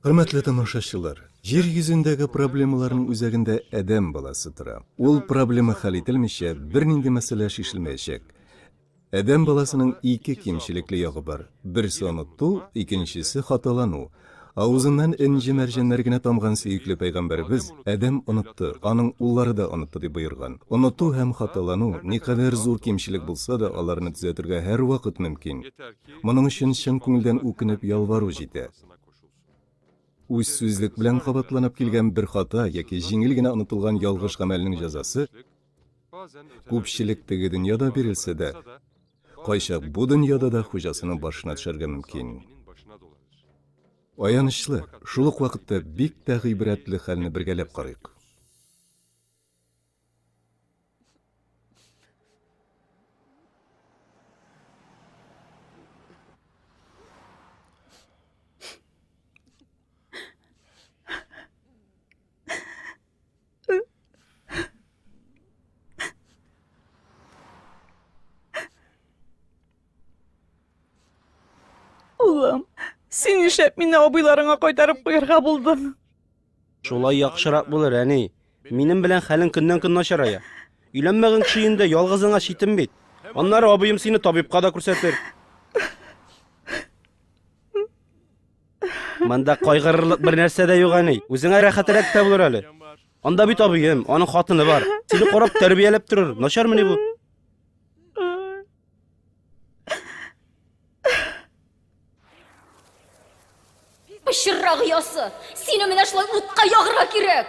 Hürmetli tamашaçılar, yer yüzündeki problemlerin üzerinde adam balası tıra. Ol problemi hal etilmişe bir nindi mesele şişilmeyecek. Adam balasının iki kimçilikli yağı var. Birisi unuttu, ikincisi hatalanu. Ağzından inci merjenlerine tamgan seyikli peygamberimiz, adam unuttu, anın ulları da unuttu diye buyurgan. Unuttu hem hatalanu, ne kadar zor kimçilik bulsa da alarını düzeltirge her vakit mümkün. Bunun için şın көңілден өкініп yalvarу жете. Үз сөзлік білән қабатланып келген bir хата яки жеңіл генә ұнытылған ялғыш ғәмәлнең жазасы күпчелектәге дөньяда бирелсә дә, кайчак бу дөньяда да хуҗасының башына төшәргә мөмкин. Аянычлы, шул ук вакытта бик тә гыйбрәтле хәлне бергәләп карыйк. Ulan, sen işep meni abıylarına koytarıp koyarga buldun. Şolay yaxşırak bulur, әни. Минем белән хәлең көннән-көн начарая. Өйләнмәгән кеше инде ялгызыңа читен бит. Аннары абыем сине табибка да күрсәтер. Монда кайгырырлык бер нәрсә дә юк, әни. Үзеңә рәхәтрәк тә булыр әле. Анда бит абыем, аның хатыны бар. Сине карап тәрбияләп торыр. Начармыни бу? Pışırraq yası, seni mənə şulay utqa yağıra kirək.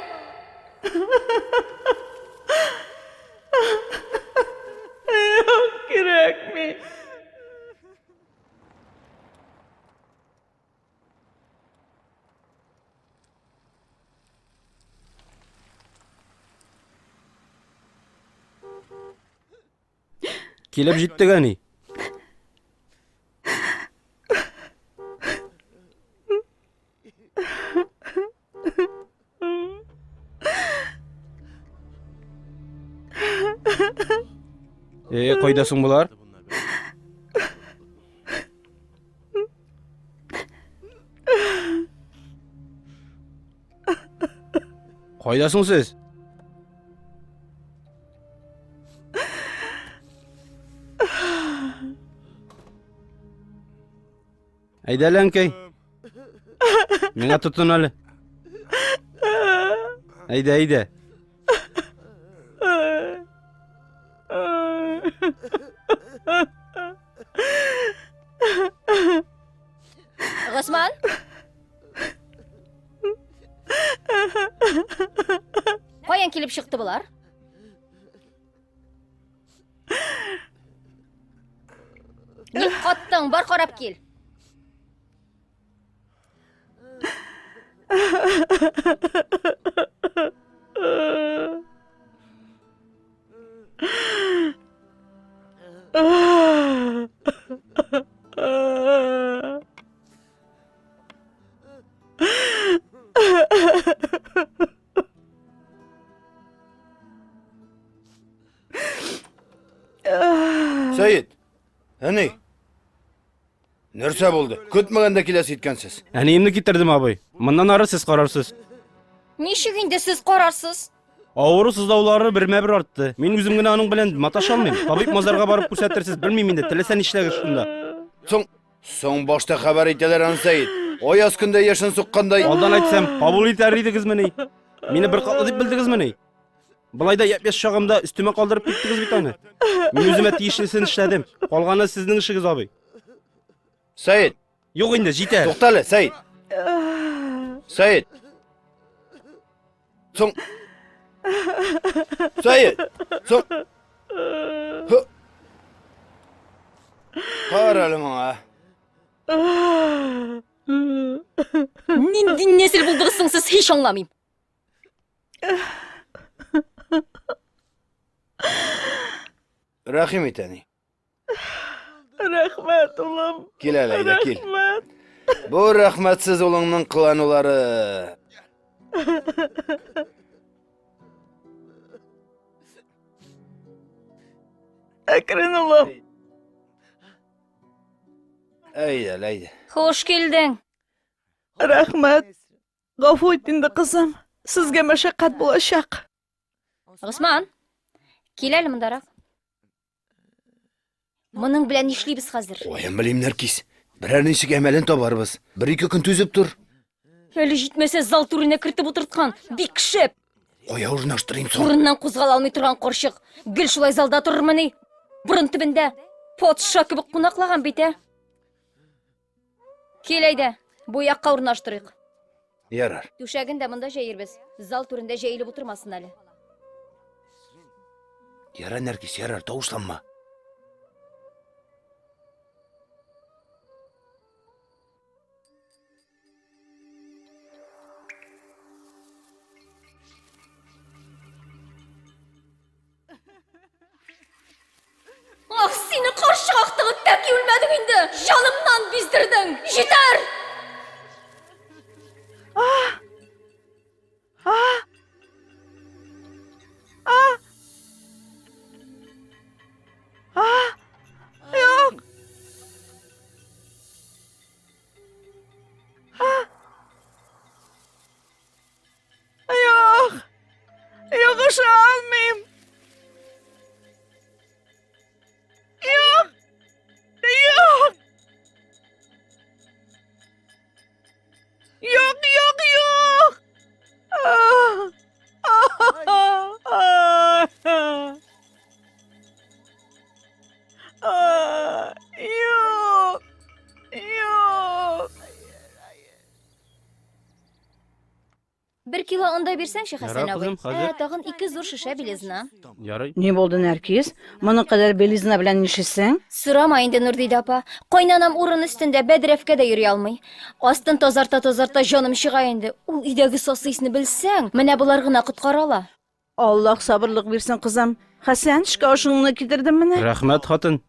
Yok gerek mi? Килеп җиттек, әни. Кайдасың булар? Кайдасың сез? Әйдә ләнкәй. Миңа тотын әле. Әйдә, әйдә. Ғысман? Қайан келіп шықты бұлар? Не қаттың, бар қарап кел. Sayit, әни, нәрсә булды? Көтмәгәндә киләсез иткәнсез. Әниемне китердем, абый. Моннан ары сез карарсыз. Нишек инде сез қарарсыз? Авыру сыздаулары бермә-бер артты. Мин үзем генә аның белән маташа алмыйм. Табиб мазарга барып күрсәтерсез, белмим инде. Теләсә нишләгез шунда. Соң башта хәбәр итәләр аны, Sayit. Аяз көндә яшен суккандай. Алдан әйтсәм, кабул итәр идегезмени? Мине бер катлы дип белдегезмени? Былайда яп-яш чагымда өстемә калдырып киттегез бит аны. Мин үземә тиешлесен эшләдем. Калганы сезнең эшегез, абый. Sayit, Юк инде, җитәр. тукта әле, Sayit. Sayit. Соң Sayit. Соң Кара әле моңа. Нинди несіл бұлдығысың сіз хиш аңламайым. Рәхим ит, әни. Рәхмәт, улым. Кил әле, әйдә, кил. Рәхмәт. Бу рәхмәтсез улыңның кыланулары. Әкрен, улым. Әйдә, әйдә. Хош келдің. Рәхмәт. Гафу ит инде, кызым. Сезгә мәшәкать булачак. Госман, кил әле мондарак. Моның белән нишлибез хәзер? Оям белим, Нәркис. Берәр ничек әмәлен табарбыз. Бер-ике көн түзеп тур. Әле җитмәсә зал түренә кертеп утырткан. Бик шәп. Кая урнаштырыйм соң? Урыннан кузгала алмый торган карчык. Гел шулай залда торырмыни? Борын төбендә патша кебек кунаклаган бит, ә? Кил әйдә, бу якка урнаштырыйк. Ярар. Түшәген дә монда җәйербез. Зал түрендә җәелеп утырмасын әле. Ярар, Нәркис, ярар, тавышланма. Ах, сине карчык тыгып тәки үлмәдең инде. Җанымнан биздердең. Җитәр! Юк. Юк. Юк, аша алмыйм. Юк. Юк. Юк, юк, юк. Юк. Юк. Bir kilo unday bersәңче, Хәсән Ярар, абый. кызым, хәзер. Тагын 2 зур шешә белизна. Ярый. Ни булды, Нәркис? Моның кадәр белизна белән нишисең? Сорама инде, Нурдида апа. Кайнанам урын өстендә бәдрәфкә дә йөри алмый. Астын тазарта җаным чыга инде. Ул идәге сасыйсны белсәң, менә булар гына коткарала. Аллах сабырлык бирсен, кызым. Хәсән, шкашыңны китердем менә. Рәхмәт, хатын.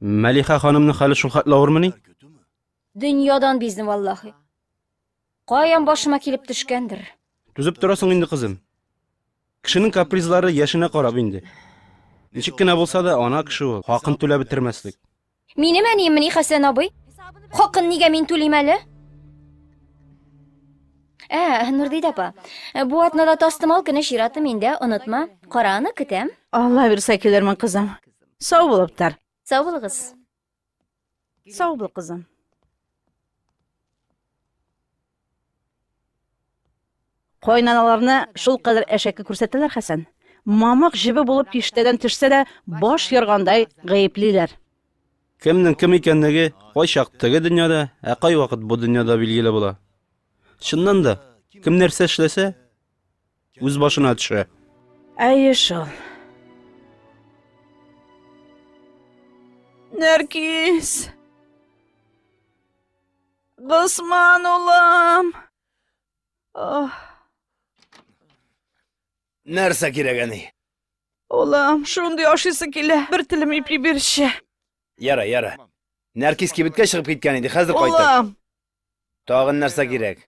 Мәлиха ханымны хәле шул хәтләвырмыни? Дөньядан биздем валлаһи. Каян башыма килеп төшкәндер. Түзеп торасың инде, кызым. Кешенең капризлары яшенә карап инде. Ничек кенә булса да, ана кеше ул. Хакын түләп бетермәслек. Минем әниемни, Хәсән абый? Хакын нигә мин түлим әле? Нурдида апа, бу атнада тастымал көне чиратым инде, онытма. Караны көтәм. Алла бирсә килермен, кызым. Сау булып тор. Сау булыгыз. Сау бул, кызым. Кайнаналарны шул кадәр әшәке күрсәтәләр, Хәсән. Мамык җибе булып тиштәдән төшсә дә баш яргандай гаеплиләр. Кемнең кем икәнлеге кайчак теге дөньяда, кай вакыт бу дөньяда билгеле була. Чыннан да, кем нәрсә эшләсә, үз башына төшә. Әйе шул. Нәркис. Госман улым. Нәрсә кирәк әни? Улым, шундый ашыйсы килә. Бер телем ипи бирче. Яра, яра. Нәркис кибеткә чыгып киткән иде, хәзер кайтыр. Улым, Тагын нәрсә кирәк?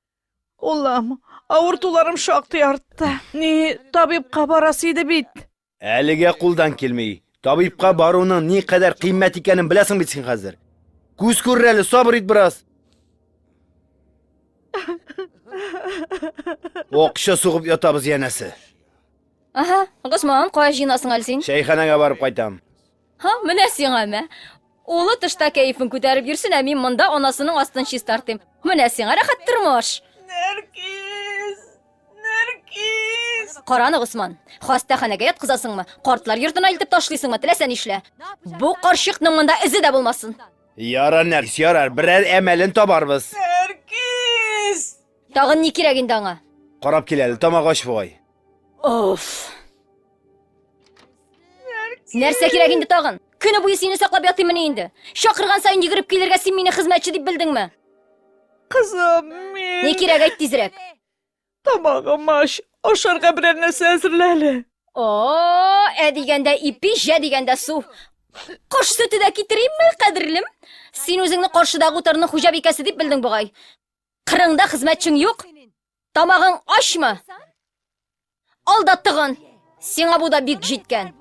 улым, авыртуларым шактый артты. Ни, табибка барасы иде бит. Әлегә кулдан килми. Табибка баруның ни кадәр кыйммәт икәнен беләсең бит син хәзер. Күз күрер әле, сабыр ит бераз. Акча сугып ятабыз янәсе. Аха, Госман, кая җыйнасың әле син? Шәйханәгә барып кайтам. Менә сиңа мә. Улы тышта кәефен күтәреп йөрсен, мин монда анасының астын чистартыйм. Менә сиңа рәхәт тормыш. Нәркис! Нәркис! Караны, Госман. Хастаханәгә яткызасыңмы? Картлар йортына илтеп ташлыйсыңмы? Теләсә нишлә. Бу карчыкның монда эзе дә булмасын. Ярар, Нәркис, ярар. Берәр әмәлен табарбыз. Нәркис! Тагын ни кирәк инде аңа? Карап кил әле, тамак ачпый. Оф. Нәрсә кирәк инде тагын? Көне буе сине саклап ятыйммы инде? Чакырган сайын йөгереп килергә син мине хезмәтче дип белдеңме? Кызым, мин... Ни кирәк, әйт тизрәк. Тамагым аш, ашарга берәр нәрсә әзерләле. Дигәндә ипи, җә дигәндә су. Кош сөте дә китеримме, кадерлем? Син үзеңне каршыдагы утарның хуҗабикәсе дип белдең бугай. Кырыңда хезмәтчең юк? Тамагың ашмы? Алдаттыгын. Сиңа бу да бик җиткән.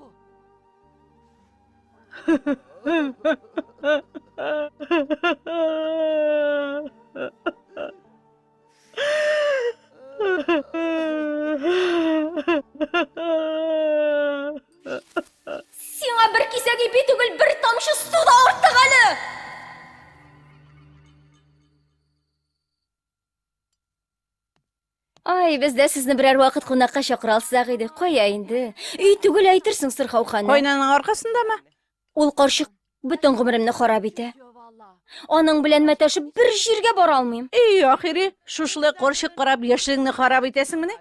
Ай, бездә сезне берәр вакыт кунакка чакыра алсак иде. Кая инде? Өй түгел әйтерсең Сырхау ханым. Кайнаның аркасындамы? Ул карчык бөтен гомеремне харап итә. Аның белән мәтәшеп бер җиргә бара алмыйм. Эй, ахири, шушлы карчык карап яшьлегеңне харап итәсеңме?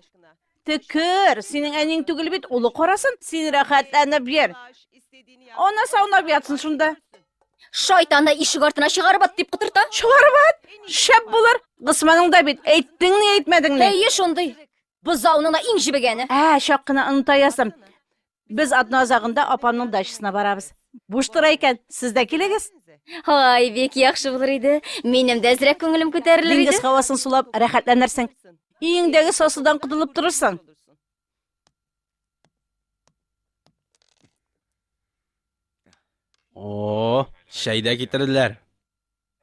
Төкер, синең әнең түгел бит, улы карасын, син рәхәтләнеп йөр. Ана саунап ятсын шунда. Шайтанны ишек артына чыгарып ат дип кытырта. Чыгарып ат, шәп булыр. Гысманың да бит, әйттең ни әйтмәдең ни? Әйе, шундый. Бызауның да иң җибегәне. Шак кына оныта язым. Без атна азагында апамның дачасына барабыз. Буш тора икән, сез дә килегез. Ай, бик яхшы булыр иде. Минем дә әзрәк күңелем күтәрелер иде. Диңгез һавасын сулап рәхәтләнерсең. Өеңдәге сасыдан кутылып торырсың. О, шәйдә китерделәр.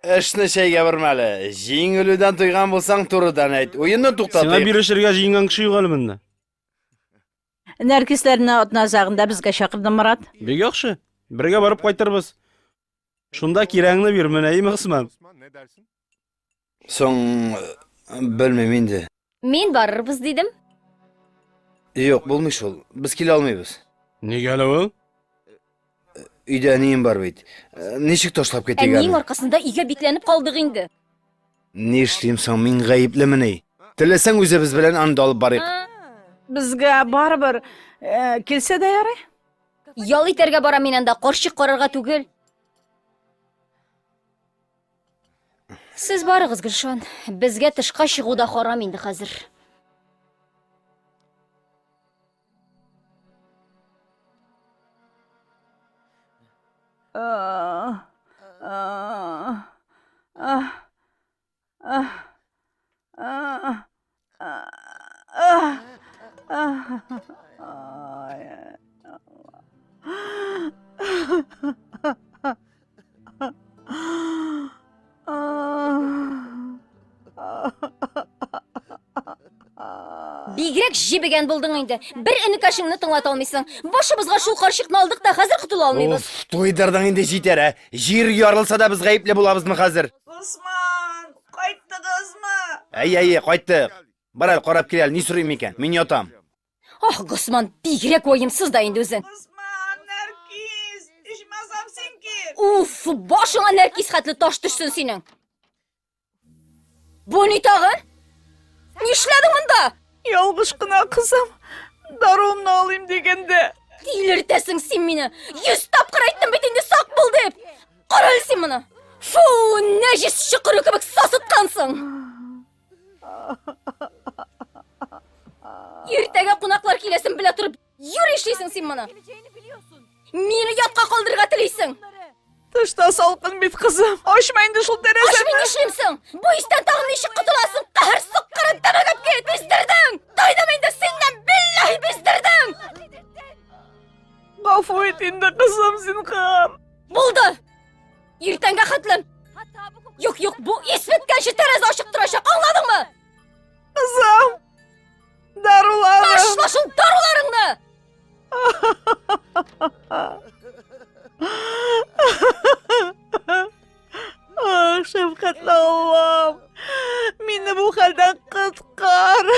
Эшне шәйгә бермәле. Җиңелүдән туйган булсаң, турыдан әйт. Уенны Сиңа туктатыйк. бирешергә җыенган кеше юк әле монда. Нәркисләрне атна азагында безгә чакырды Мурат. Бик яхшы. Бергә барып кайтырбыз. Шунда кирәгеңне бир, менә әйме Гысман. Соң, белмим инде. Мин барырбыз дидем. Юк, булмый шул. Без килә алмыйбыз. Нигә әле ул? Өйдә әнием бар бит. Ничек ташлап кетик Әниң аны? аркасында өйгә бикләнеп калдык инде. Ни эшлим соң, мин гаеплемени? Теләсәң үзебез белән анда алып барыйк. Безгә барыбер килсә дә ярый. Ял итәргә бара мин анда, карчык карарга түгел. Сез барыгыз, Гөлшан. Безгә тышка чыгу да харам инде хәзер. Бигрәк җибегән булдың инде. Бер энекәшеңне тыңлата алмыйсың. Башыбызга шул карчыкны алдык та хәзер котыла алмыйбыз. Туйдырдың инде җитәр, ә? Җир ярылса да без гаепле булабызмы хәзер? Усман, кайттыгызмы? Әйе, кайттык. Бар әле карап кил әле, ни сорыйм икән? Мин ятам. Ах, Госман, бигрәк ваемсыз да инде үзең. Усман, Нәркис, ичмасам син кил. Уф, башыңа нәркис хәтле таш төшсен синең. Бу ни тагын? Нишләдең монда? Ялгыш кына кызым, даруымны алыйм дигәндә. Тилертәсең син мине. 100 тапкыр әйттем бит инде сак бул дип. Кара әле син моны. Фу, нәҗис чыкыры кебек сасыткансың. Иртәгә кунаклар киләсен белә торып, юр эшлисең син моны. Мине ятка калдырырга телисең. Тышта салкын бит кызым. Ачма инде шул Аш тәрәзәне. мин эшлимсең. Бу истән тагын ничек котыласың? Каһәр суккырын тәмәгәп кит, биздердең. Тойдым инде синнән, биллаһи биздердең. Гафу ит инде кызым зинһар. Булды. Иртәнгә хәтлем. Юк, бу исбеткәнче тәрәзә ачык торачак, аңладыңмы? Кызым. Дарулар. Ташла шул даруларыңны. Шәфкәтле Аллам. Мине бу хәлдән коткар.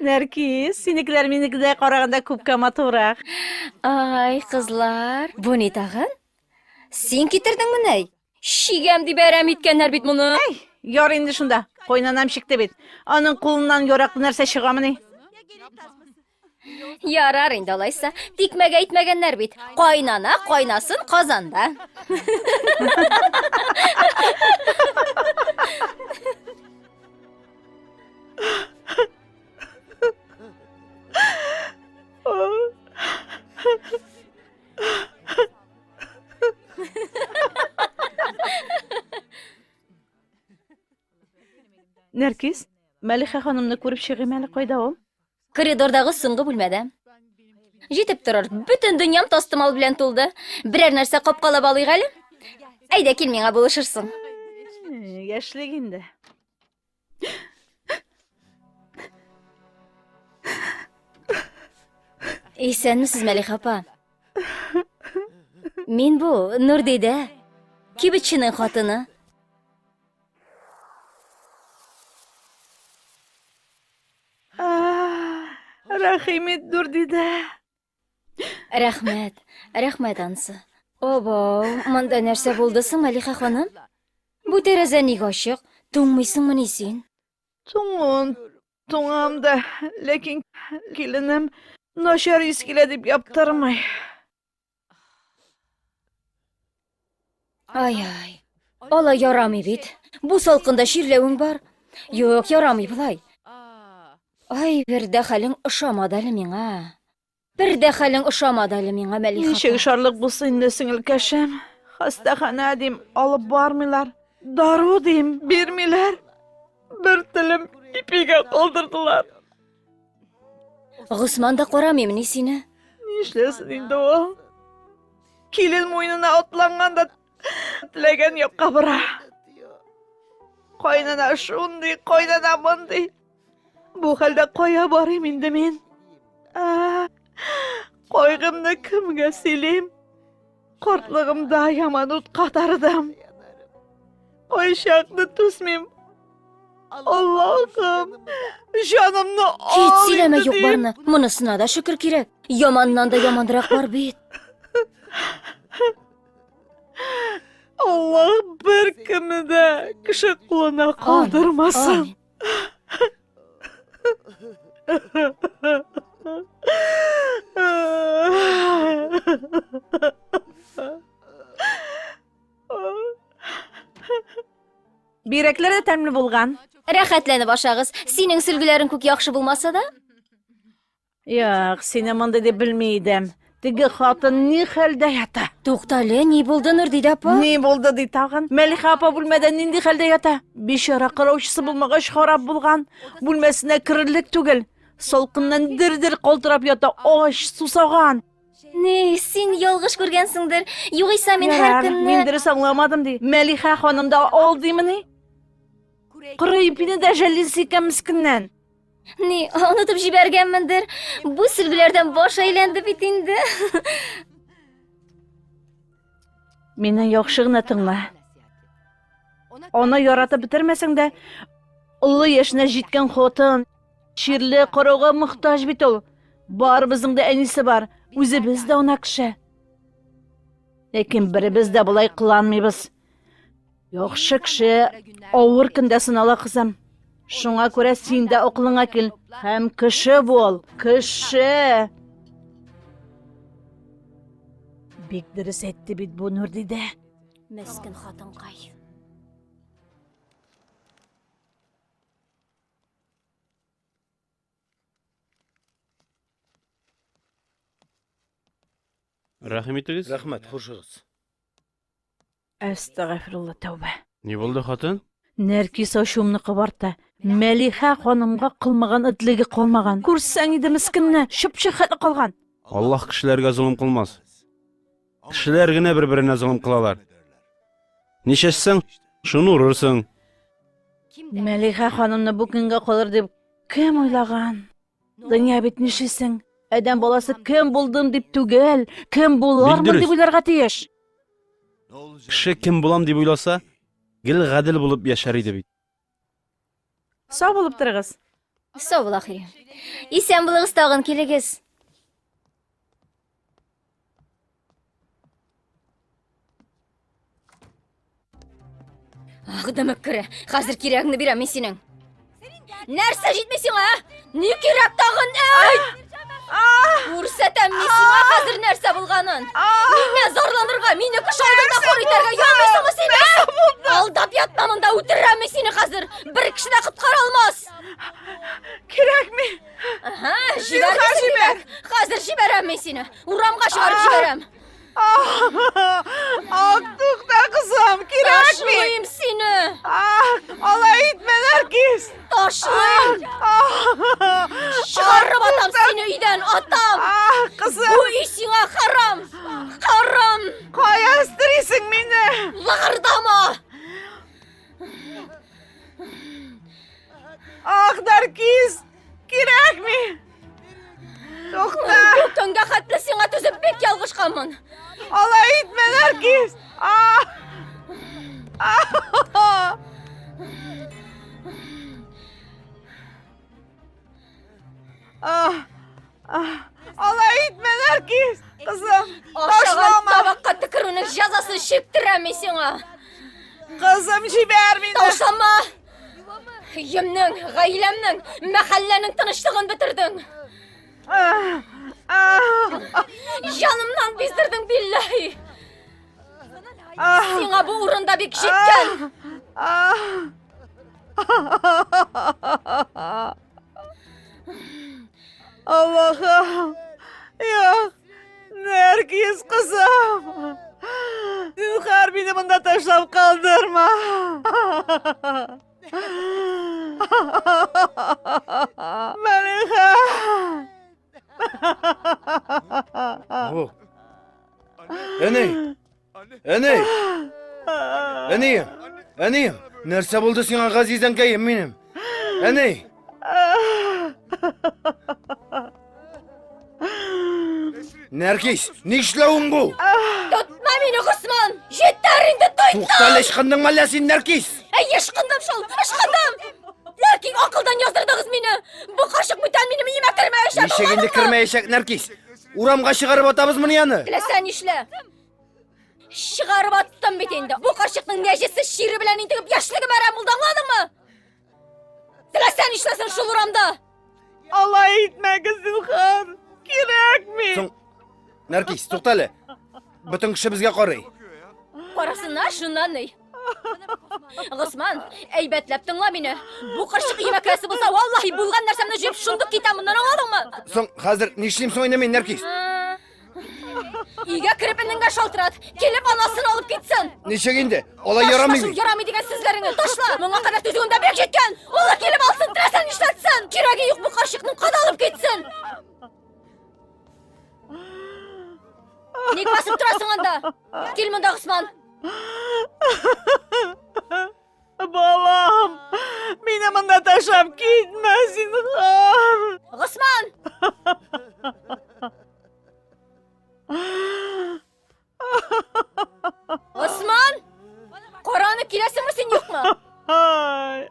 Нәркис, синекләр минекедә караганда күпкә матурак. Ай, кызлар, бу ни тагын? Син китердең менә. Шигәм дип бәрәм иткәннәр бит моны. Яр инде шунда. Кайнанам чикте бит. Аның кулыннан яраклы нәрсә чыгамыни? Ярар инде алайса. Тикмәгә әйтмәгәннәр бит. Кайнана кайнасын Казанда. Нәркис, Мәлихә ханымны күреп чыгыйм әле, кайда ул? Коридордагы соңгы бүлмәдә. Җитеп торыр. Бүтән дөньям тастымал белән тулды. Берәр нәрсә капкалап алыйк әле. Әйдә кил миңа булышырсың. Яшьлек инде. Исәнмесез, Мәлихә апа? Men bu Nurdida, kibitchining xotini. Rahimit Nurdida. Rahmat ansi. Obo, manda narsa bo'ldisi Maliha xonim? Bu deraza nega oshiq? To'ngmaysingmi sen? To'ng'amda, lekin kelinim noshar yuz keladi deb yaptirmay. Ay. Ola yoramay bit. Bu salqinda shirlaving bor. Yo'q, yoramay bulay. Ay, bir dahaling ushamadali menga. Maliha. Nishig sharlik bo'lsa endi singilkashim. Xastaxona deyim, olib bormilar. Dori deyim, bermilar. Bir tilim ipiga qoldirdilar. G'usmonda qo'ramaymi seni? Nishlasin endi o? Kelin mo'ynina otlanganda tilagan yoqqa bora. Qo'ynana shunday, qo'ynana bunday. Bu holda qo'ya borim endi men. Qo'yg'imni kimga silim? Qortlig'imda yomon o't qatardim. Qo'yshaqni tusmim. Allohim, jonimni ol. Hech silama yo'q barni. Bunisina da shukr kerak. Yomondan da yomonroq bor bit. Allah bir kimida kishi qo'lini qoldirmasin. Buyraklar da ta'mli bo'lgan. Rahatlanib oshag'iz. Sening sulgularing ko'k yaxshi bo'lmasa-da? Yo'q, seni menda deb bilmaydim. Digi xotin ne holda yota? To'xtali, ne bo'ldi Nurdida opa? Ne bo'ldi dey tag'in? Maliha opa bo'lmadan nindi holda yota? Beshora qarovchisi bo'lmag'ach xarob bo'lgan. Bo'lmasina kirillik tugil. Solqindan dir qoltirab yota, osh susag'an. Ne, sen yolg'ish ko'rgansingdir. Yo'g'isa men har kunni. Men dir anglamadim dey. Maliha xonimda oldimini? Qirayipini da jallisikam miskindan. Ne, unutib jibarganmandir. Bu sulgulardan bosh aylandi bitindi. Meni yaxshig'ini tingla. Ona yaratib bitirmasang-da, ulug' yoshga yetgan xotin, shirli qarovga muhtoj bit ol. Bor bizingda anisi bor, o'zi bizda ona kishi. Lekin biribizda bulay qilolmaymiz. Yaxshi kishi ovur kundasin ola qizim. Shunga ko'ra senda aqlingga kel, ham kishi bo'l, kishi. Bekdiris aytdi bit bu Nurdida. Miskin xotin qo'y. Rahmetigiz. Rahmat, xushsiz. Astag'firullah, tavba. Ne bo'ldi xotin? Narkis oshumni qibarta. Maliha xonimga qilmagan itligi qolmagan. Ko'rsang edi miskinni, shipshihati qolgan. Alloh kishilarga zulm qilmas. Kishilargina bir-birine zulm qilalar. Nishashsang, shuni urursan. Maliha xonimni bu kunga qolar deb kim o'ylagan? Dunyo bitnishisin. Adam bolasi kim bo'ldim deb tugil, kim bo'larman deb o'ylarga tegish. Kishi kim bo'lam deb o'ylasa, gil g'adil bo'lib yashar edi bit. Sog' bo'lib turig'iz. Sog' bo'l oxirim. Esan bo'ling'iz tag'in kelagiz. Ag'dama kira. Hozir kerakni beraman sening. Narsa yetmaysin ha? Ne kerak tag'in? Ko'rsatamman senga hozir narsa bo'lganin. Meni zorlanirga, meni kish oldida qo'ritarga yo'lmaysizmi seni? Aldab yotmamda o'tiraman seni hozir. Bir kishida qutqara olmas. Kerakmi? Aha, jibar. Hozir jibaraman seni. Uramga shiqarib jibaram. To'xta qizim, kerakmi? Tashlayim seni. Olay itma Narkis. Tashlayim. Chiqarib atam seni uydan, atam. Qizim. Bu ishingga harom. Harom. Qo'yastirasing meni. Lag'ırdama. Narkis, kerakmi? To'xta. Bu tunga xatla senga tuzib bek yolg'ish qolman. Alay etme Nergis. Alay etme Nergis. Kızım. Aşağı tabakka tükürünün cezasını şiptirəm sana. Kızım jiber beni. Taşlama. Yemnin, gaylemnin, mahallenin tanıştığını bitirdin. Yanımdan bizdirdin billahi. Sana bu uğrunda bir kişi gel. Allah'ım. Yok. Nergis kızım. Zinhar beni bunda taşlap kaldırma. Melika. Oh. Ene. Ene. Eneyim. Eneyim. Nerse buldu sana gazizden kayım benim. Ene. Nergis, ne işlavun bu? Tutma beni Osman. Jetlerinde tutma. Tuğtal eşkındın mallasın Nergis. Ey ışkındım şol, ışkındım. Lakin akıldan yazdırdınız beni. Bu kaşık müten benim yemek kırmaya yaşadı. Eşeğinde kırma eşek Nergis. Uramga çıkarıp atabız mı yanı? Sen işle. Çıkarıp attım bitinde. Bu kaşıkın necesi şiiri bilen intikip yaşlığı veren buldu, anladın mı? Sen işlesin şu uramda. Alay etme Zinhar. Gerek mi? Son... Nergis, tuğtal. Bütün kişi bizge koray. Parasından şundan ney? Osman, eybetlепtin la beni. Bu kaşık yemek kası bulsa vallahi bulgan nersemden jüp şunduk kitabından, anladın mı? Son, hazır, ne işleyim son oynamayın Nergis. İyiga kiripinninge şaltırat. Kelip anasını alıp gitsin. Neşeğinde, olay yaramayın. Taşla şu yaramay degen sizlerini. Taşla. Bana kadar tüzüğünde bir jetken. Ola kelip alsın, diresen işletsin. Kiragi yok bu kaşıkның kada alıp gitsin. Nek basıp durasın anda? Gel mında Osman. Balam. Beni bunda taşlap gitme Zinhar. Osman. Osman. Koranı kilesin misin yok mu? Ay.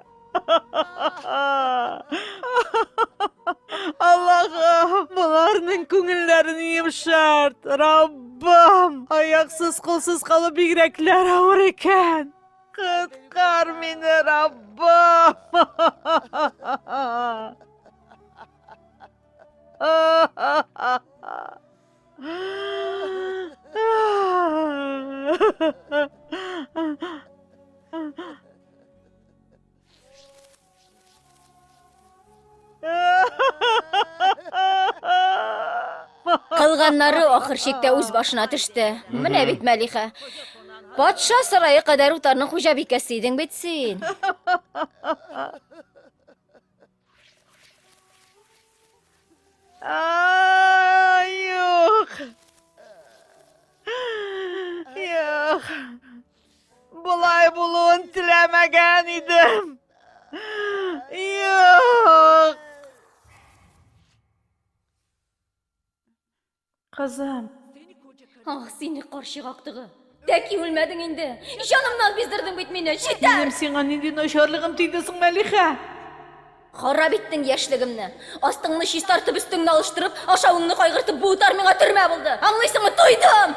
Allah'ım bunların köngüllerini yumşart. Rabbim. Ayaksız kolsuz kalıp yürekler ağır eken. Kıtkar beni Rabbim. Kılganları ahır şekte öz başına düştü. Mine bit Melike. Padişah sarayı kadar utarının hoca bikesiydin bitsin. Yok. Yok. Bulay buluğun tilemegen idim. Yok. Kızım. Ah seni karşı kaktığı. Tek ölmedin indi. Canımdan bizdirdin bitmini. Cidden. Benim sana neden aşarlığım teydesin Melike? Harap ettin yaşlığımni. Astыңны şiş tartıp üstüңni alıştırıp, aşağыңны kaygırtıp buğutar mena türme buldu. Anlaysın mı? Duydum.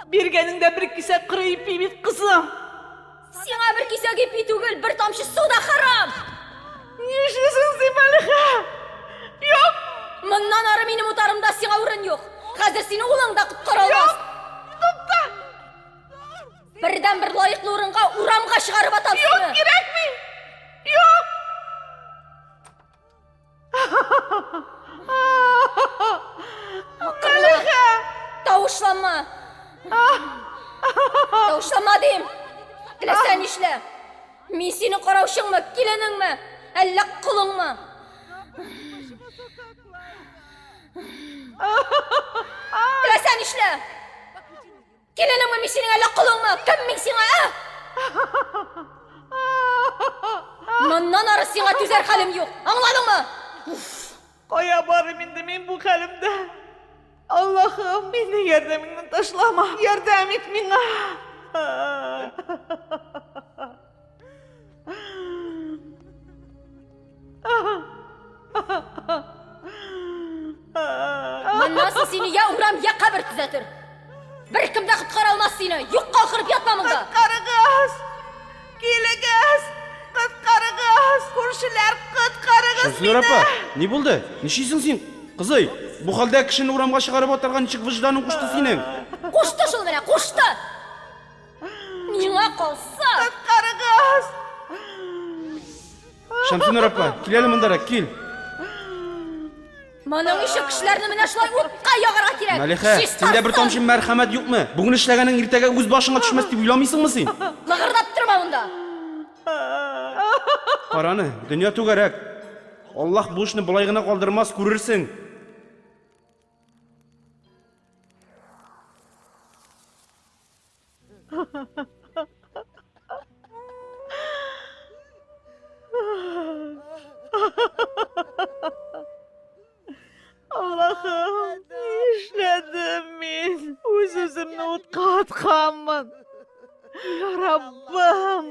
Birgeninde bir kise kırıyıp bibit kızım. Sana bir kise gibi tügül, bir tamşı su da haram. Ne işlesin sen Melike? Yok. Bundan arı benim utarımda sana urun yok. Hazır seni ulanda kutkaralmaz. Yok. Topta. Birden bir layıklı urunga uramga çıkarıp atam Yok seni. gerek mi? Yok. Melike. Tavuşlanma. Tavuşlanma diyeyim. Dilesen işle. Men senin karavşın mı, kilenin mi? Elle kulun mu? Dilesen işle. Kilenin mi, men senin elle kulun mu? Kim men sana ha? Bundan arı sana tüzer halim yok. Anladın mı? Koya barım indi men bu halimde. Allah'ım beni yardımından taşlama. Yardım et bana. Manası seni ya uğram ya kabir tuzadır. Bir kim de kutkar almaz seni. Yok kalkırıp yatma bunda. Kıtkarıgız. Kiligіз. Kıtkarıgız. Kurşular kıtkarıgız Şamsınur apa, ne bo'ldi? Nishiysin sen? Qiziy, bu holda kishini uramga chiqarib o'tirgan chiq vijdoning qushdi sening. Koştu şunu bana koştu. Nima qolsa. Kıtkarıgız. Shamsunur apa, kelaylik mundara, kel. Mana o'sha kishilarni mana shulay o'tqa yog'irga kerak. Maliha, senda bir tomchi marhamat yo'qmi? Bugun ishlaganing ertaga o'z boshingga tushmas deb o'ylamaysanmi sen? Lag'irlab turma bunda. Qarani, dunyo tugarak. Alloh bu ishni bulaygina qoldirmas, ko'rursin. Allah'ım işledim ben. Özümü utqa atqanman. Ya Rabbim.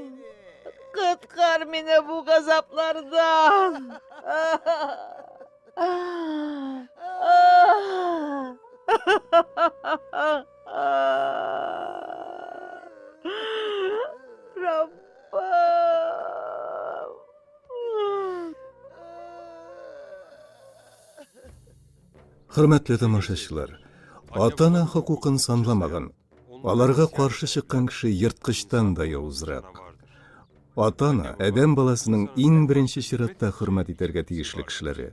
Qıtkar meni bu gazaplardan. Rabbim. Hürmetli tomoshachilar, ota-ona huquqini sanlamagan, ularga qarshi chiqqan kishi yirtqichdan da yovuzroq. Ota-ona odam bolasining eng birinchi shiratda hurmat etarga tegishli kishilari.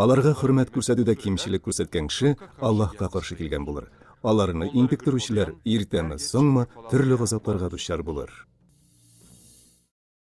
Ularga hurmat ko'rsatuvda kimchilik ko'rsatgan kishi Allohga qarshi kelgan bo'lar. Ularni intiktiruvchilar ertami, so'ngmi turli g'azablarga duchor bo'lar.